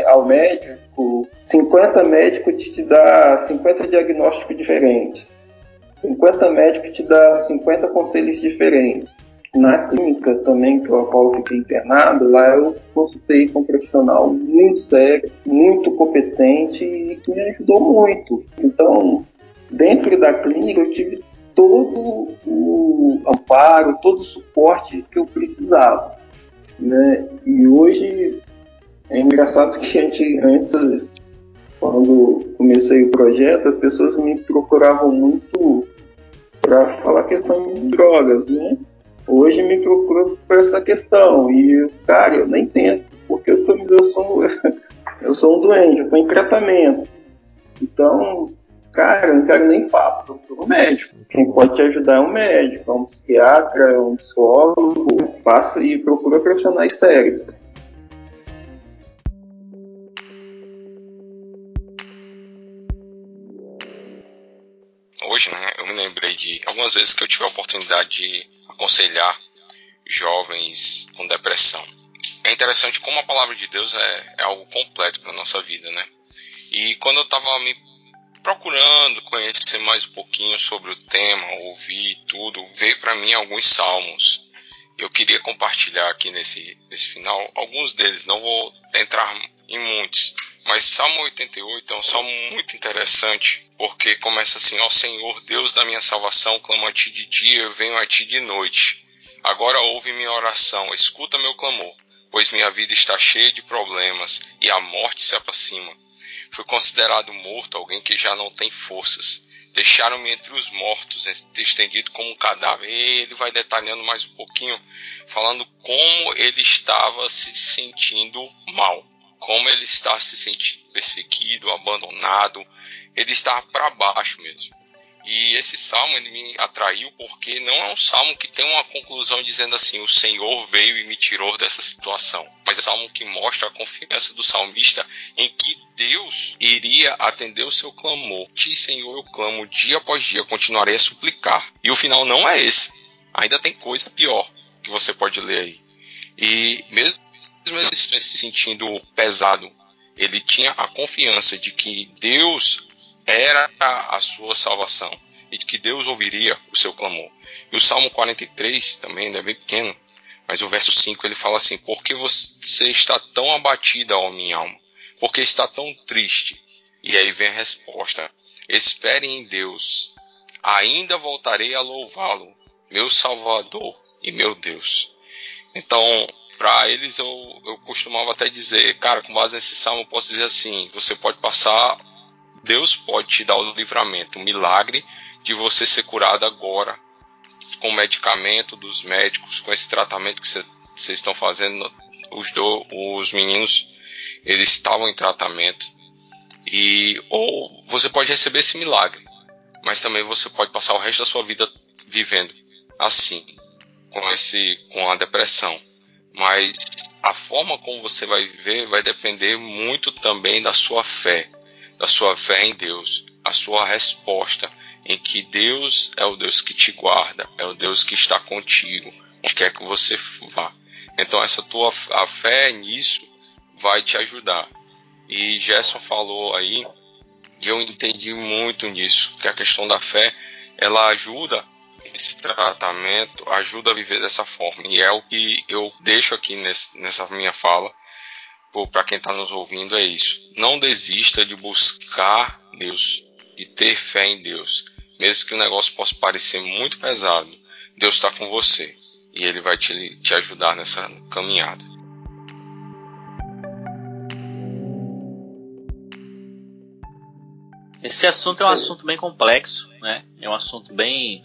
ao médico, 50 médicos te dá 50 diagnósticos diferentes. 50 médicos te dá 50 conselhos diferentes. Na clínica também, que eu fiquei internado, lá eu consultei com um profissional muito sério, muito competente e que me ajudou muito. Então, dentro da clínica eu tive todo o amparo, todo o suporte que eu precisava, né? E hoje é engraçado que antes, quando comecei o projeto, as pessoas me procuravam muito para falar questão de drogas, né? Hoje me procuram por essa questão e, cara, eu nem tento, porque eu sou um doente, eu estou em tratamento. Então, cara, eu não quero nem papo, eu procuro médico. quem pode te ajudar é um médico, é um psiquiatra, é um psicólogo. Passa e procura profissionais sérios. Hoje, né, eu me lembrei de algumas vezes que eu tive a oportunidade de aconselhar jovens com depressão. É interessante como a palavra de Deus é algo completo para a nossa vida, né? E quando eu estava me procurando conhecer mais um pouquinho sobre o tema, ouvir tudo, veio para mim alguns salmos. Eu queria compartilhar aqui nesse final alguns deles, não vou entrar em muitos. Mas Salmo 88 é um salmo muito interessante, porque começa assim: ó Senhor, Deus da minha salvação, clamo a ti de dia, eu venho a ti de noite. Agora ouve minha oração, escuta meu clamor, pois minha vida está cheia de problemas e a morte se aproxima. Fui considerado morto, alguém que já não tem forças. Deixaram-me entre os mortos, estendido como um cadáver. E ele vai detalhando mais um pouquinho, falando como ele estava se sentindo mal. Como ele está se sentindo perseguido, abandonado. Ele estava para baixo mesmo. E esse salmo ele me atraiu porque não é um salmo que tem uma conclusão dizendo assim: o Senhor veio e me tirou dessa situação. Mas é um salmo que mostra a confiança do salmista em que Deus iria atender o seu clamor. Que Senhor, eu clamo dia após dia, continuarei a suplicar. E o final não é esse. Ainda tem coisa pior que você pode ler aí. E mesmo ele se sentindo pesado, ele tinha a confiança de que Deus era a sua salvação e de que Deus ouviria o seu clamor. E o Salmo 43 também é bem pequeno, mas o verso 5 ele fala assim: por que você está tão abatida, ó minha alma? Por que está tão triste? E aí vem a resposta: espere em Deus, ainda voltarei a louvá-lo, meu Salvador e meu Deus. Então, para eles eu costumava até dizer, cara, com base nesse salmo eu posso dizer assim: você pode passar, Deus pode te dar o livramento, o milagre de você ser curado agora, com o medicamento dos médicos, com esse tratamento que vocês estão fazendo. Os meninos, eles estavam em tratamento. Ou você pode receber esse milagre, mas também você pode passar o resto da sua vida vivendo assim, com a depressão. Mas a forma como você vai viver vai depender muito também da sua fé em Deus, a sua resposta em que Deus é o Deus que te guarda, é o Deus que está contigo, onde quer que você vá. Então a fé nisso vai te ajudar. E Gerson falou aí, e eu entendi muito nisso, que a questão da fé, ela ajuda esse tratamento, ajuda a viver dessa forma. E é o que eu deixo aqui nessa minha fala, para quem está nos ouvindo, é isso. Não desista de buscar Deus, de ter fé em Deus. Mesmo que o negócio possa parecer muito pesado, Deus está com você. E Ele vai te ajudar nessa caminhada. Esse assunto é um assunto bem complexo, né? É um assunto bem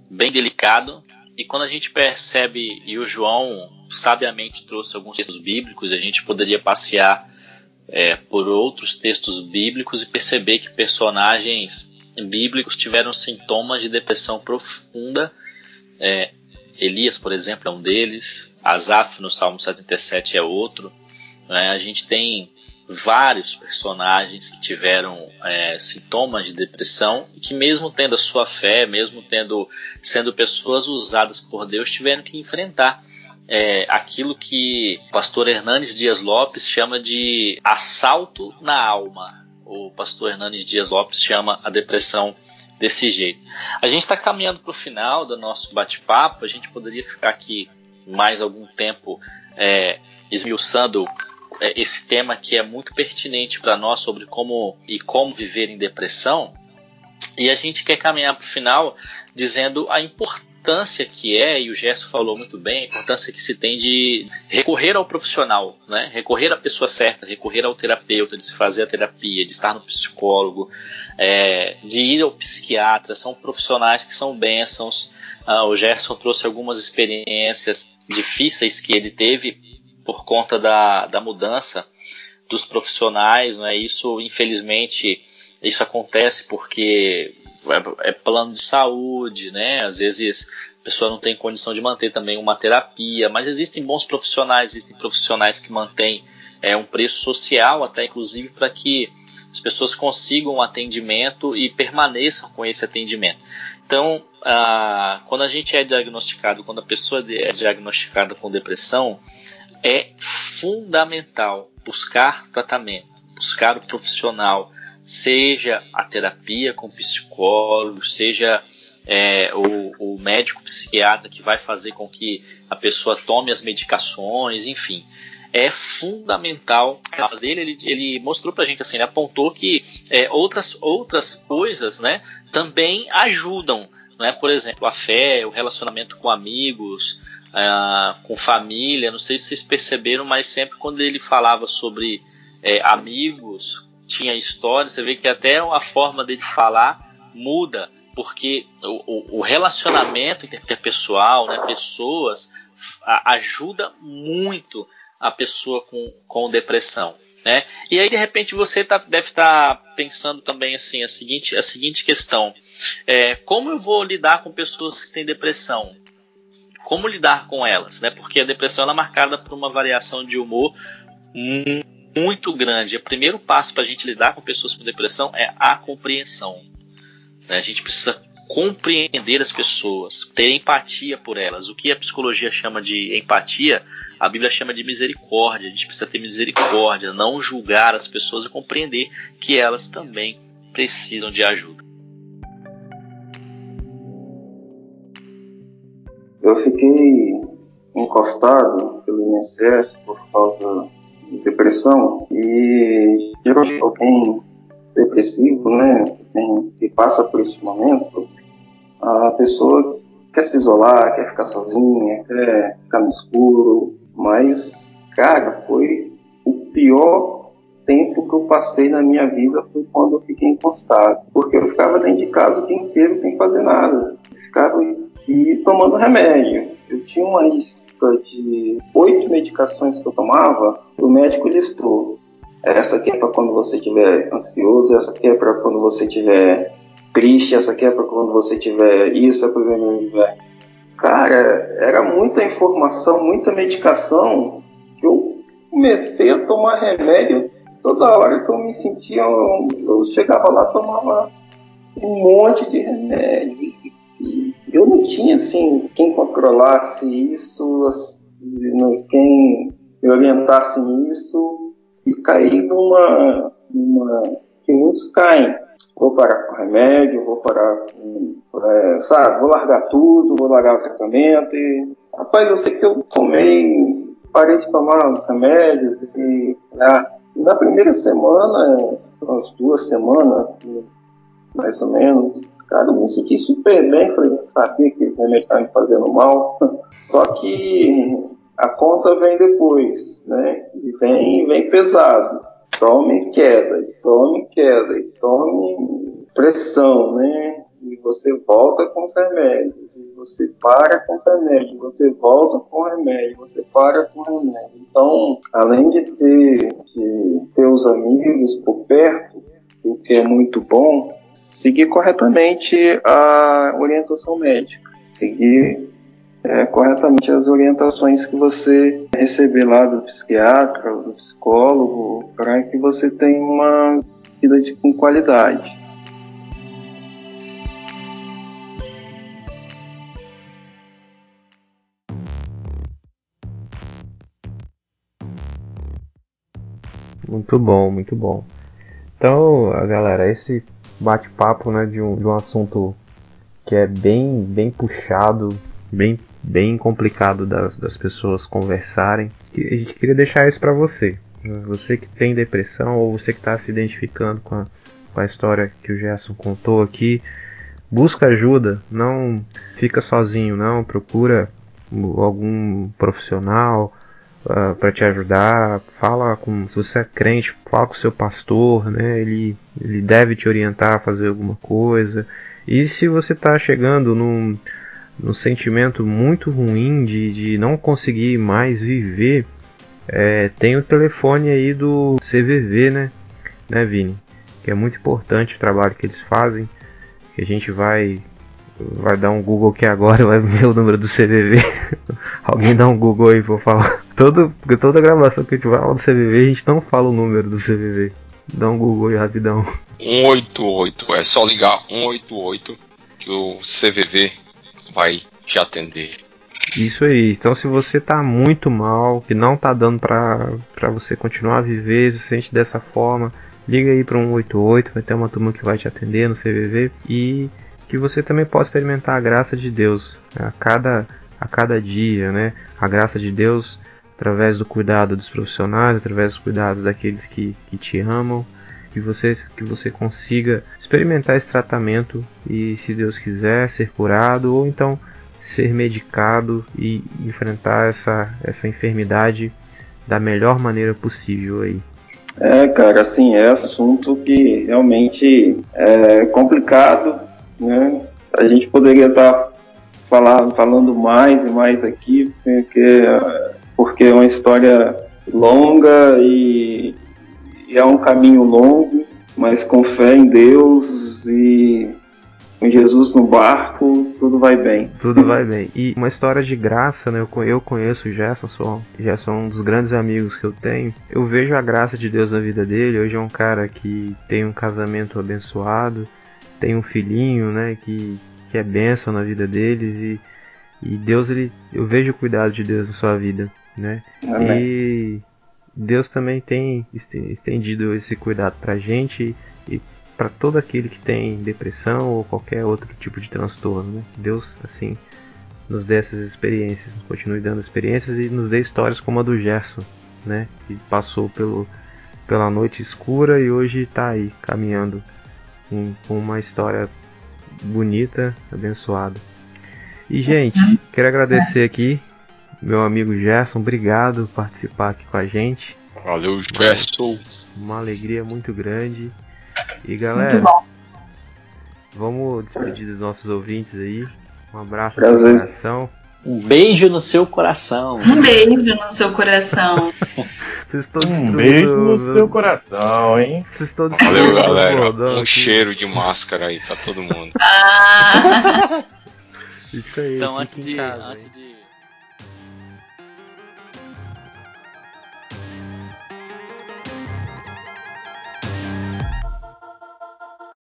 delicado. E quando a gente percebe, e o João sabiamente trouxe alguns textos bíblicos, a gente poderia passear por outros textos bíblicos e perceber que personagens bíblicos tiveram sintomas de depressão profunda. Elias, por exemplo, é um deles. Asaf, no Salmo 77, é outro. A gente tem vários personagens que tiveram sintomas de depressão e que, mesmo tendo a sua fé, mesmo sendo pessoas usadas por Deus, tiveram que enfrentar aquilo que o pastor Hernanes Dias Lopes chama de assalto na alma. O pastor Hernanes Dias Lopes chama a depressão desse jeito. A gente está caminhando para o final do nosso bate-papo. A gente poderia ficar aqui mais algum tempo esmiuçando esse tema que é muito pertinente para nós sobre como viver em depressão. E a gente quer caminhar para o final dizendo a importância que e o Gerson falou muito bem, a importância que se tem de recorrer ao profissional, né? Recorrer à pessoa certa, recorrer ao terapeuta, de se fazer a terapia, de estar no psicólogo, de ir ao psiquiatra. São profissionais que são bênçãos. O Gerson trouxe algumas experiências difíceis que ele teve por conta da mudança dos profissionais, né? Isso, infelizmente, isso acontece porque é plano de saúde, né? Às vezes a pessoa não tem condição de manter também uma terapia, mas existem bons profissionais, existem profissionais que mantêm um preço social, até inclusive para que as pessoas consigam um atendimento e permaneçam com esse atendimento. Então, quando a gente é diagnosticado, quando a pessoa é diagnosticada com depressão, é fundamental buscar tratamento, buscar o profissional, seja a terapia com psicólogo, seja o médico psiquiatra que vai fazer com que a pessoa tome as medicações, enfim. É fundamental. Ele mostrou pra gente assim, ele apontou que outras coisas, né, também ajudam, né? Por exemplo, a fé, o relacionamento com amigos, com família. Não sei se vocês perceberam, mas sempre quando ele falava sobre amigos, tinha história, você vê que até a forma dele falar muda, porque o relacionamento interpessoal, né, pessoas, ajuda muito a pessoa com depressão, né? E aí de repente você deve estar pensando também assim, a seguinte questão: como eu vou lidar com pessoas que têm depressão? Como lidar com elas, né? Porque a depressão ela é marcada por uma variação de humor muito grande. O primeiro passo para a gente lidar com pessoas com depressão é a compreensão, né? A gente precisa compreender as pessoas, ter empatia por elas. O que a psicologia chama de empatia, a Bíblia chama de misericórdia. A gente precisa ter misericórdia, não julgar as pessoas e compreender que elas também precisam de ajuda. Eu fiquei encostado pelo INSS por causa de depressão, e geralmente alguém depressivo, né, que passa por esse momento, a pessoa quer se isolar, quer ficar sozinha, quer ficar no escuro, mas, cara, foi o pior tempo que eu passei na minha vida foi quando eu fiquei encostado, porque eu ficava dentro de casa o dia inteiro sem fazer nada, ficava tomando remédio. Eu tinha uma lista de 8 medicações que eu tomava, o médico listou: essa aqui é para quando você estiver ansioso, essa aqui é para quando você estiver triste, essa aqui é para quando você tiver isso, é para quando tiver... Cara, era muita informação, muita medicação, que eu comecei a tomar remédio toda hora que eu me sentia. Eu chegava lá, tomava um monte de remédio. E eu não tinha, assim, quem controlasse isso, quem me orientasse nisso, e caí numa que muitos caem. Vou parar com remédio, vou parar com... vou largar tudo, vou largar o tratamento. E, rapaz, eu sei que eu parei de tomar os remédios e na primeira semana, umas 2 semanas, mais ou menos, cara, eu me senti super bem. Falei, sabia que o remédio estava me fazendo mal. Só que a conta vem depois, né? E vem pesado. Tome queda, e tome pressão, né? E você volta com os remédios, e você para com os remédios, você volta com o remédio, você para com o remédio. Então, além de ter os amigos por perto, o que é muito bom, seguir corretamente a orientação médica, seguir corretamente as orientações que você receber lá do psiquiatra, do psicólogo, para que você tenha uma vida com qualidade. Muito bom, muito bom. Então, galera, esse bate-papo, né, de um assunto que é bem puxado, bem complicado das pessoas conversarem. E a gente queria deixar isso para você. Você que tem depressão, ou você que está se identificando com a história que o Gerson contou aqui, busca ajuda, não fica sozinho, não. Procura algum profissional para te ajudar. Se você é crente, fala com o seu pastor, né? Ele deve te orientar a fazer alguma coisa. E se você está chegando num sentimento muito ruim de não conseguir mais viver, tem o telefone aí do CVV, né, Vini? Que é muito importante o trabalho que eles fazem, que a gente vai dar um Google aqui agora, vai ver o número do CVV. Alguém dá um Google aí pra eu falar. Toda gravação que a gente vai falar do CVV, a gente não fala o número do CVV. Dá um Google aí rapidão. 188, é só ligar 188 que o CVV vai te atender. Isso aí. Então, se você tá muito mal, que não tá dando pra você continuar a viver, se sente dessa forma, liga aí para 188, vai ter uma turma que vai te atender no CVV, e que você também possa experimentar a graça de Deus a cada dia, né? A graça de Deus através do cuidado dos profissionais, através dos cuidados daqueles que te amam, que você consiga experimentar esse tratamento e, se Deus quiser, ser curado, ou então ser medicado e enfrentar essa enfermidade da melhor maneira possível aí. Cara, assim, é assunto que realmente é complicado, né? A gente poderia estar falando mais e mais aqui, porque é uma história longa e é um caminho longo, mas com fé em Deus e com Jesus no barco, tudo vai bem. Tudo vai bem. E uma história de graça, né? Eu conheço o Gerson, é um dos grandes amigos que eu tenho. Eu vejo a graça de Deus na vida dele. Hoje é um cara que tem um casamento abençoado, tem um filhinho, né? Que é bênção na vida deles, e Deus, eu vejo o cuidado de Deus na sua vida, né? Amém. E Deus também tem estendido esse cuidado pra gente e para todo aquele que tem depressão ou qualquer outro tipo de transtorno, né? Deus, assim, nos dê essas experiências, nos continue dando experiências e nos dê histórias como a do Gerson, né? Que passou pela noite escura e hoje está aí, caminhando com uma história bonita, abençoada. E, gente, quero agradecer aqui meu amigo Gerson, obrigado por participar aqui com a gente. Valeu, Gerson. Uma alegria muito grande. E, galera, vamos despedir dos nossos ouvintes aí. Um abraço no seu coração. Um beijo no seu coração. Um beijo no seu coração. Vocês estão Um beijo no seu coração, hein? Vocês estão Valeu, galera. bordão Um aqui. cheiro de máscara aí pra todo mundo. Ah. Isso aí. Então, fique antes em de, casa, antes hein? de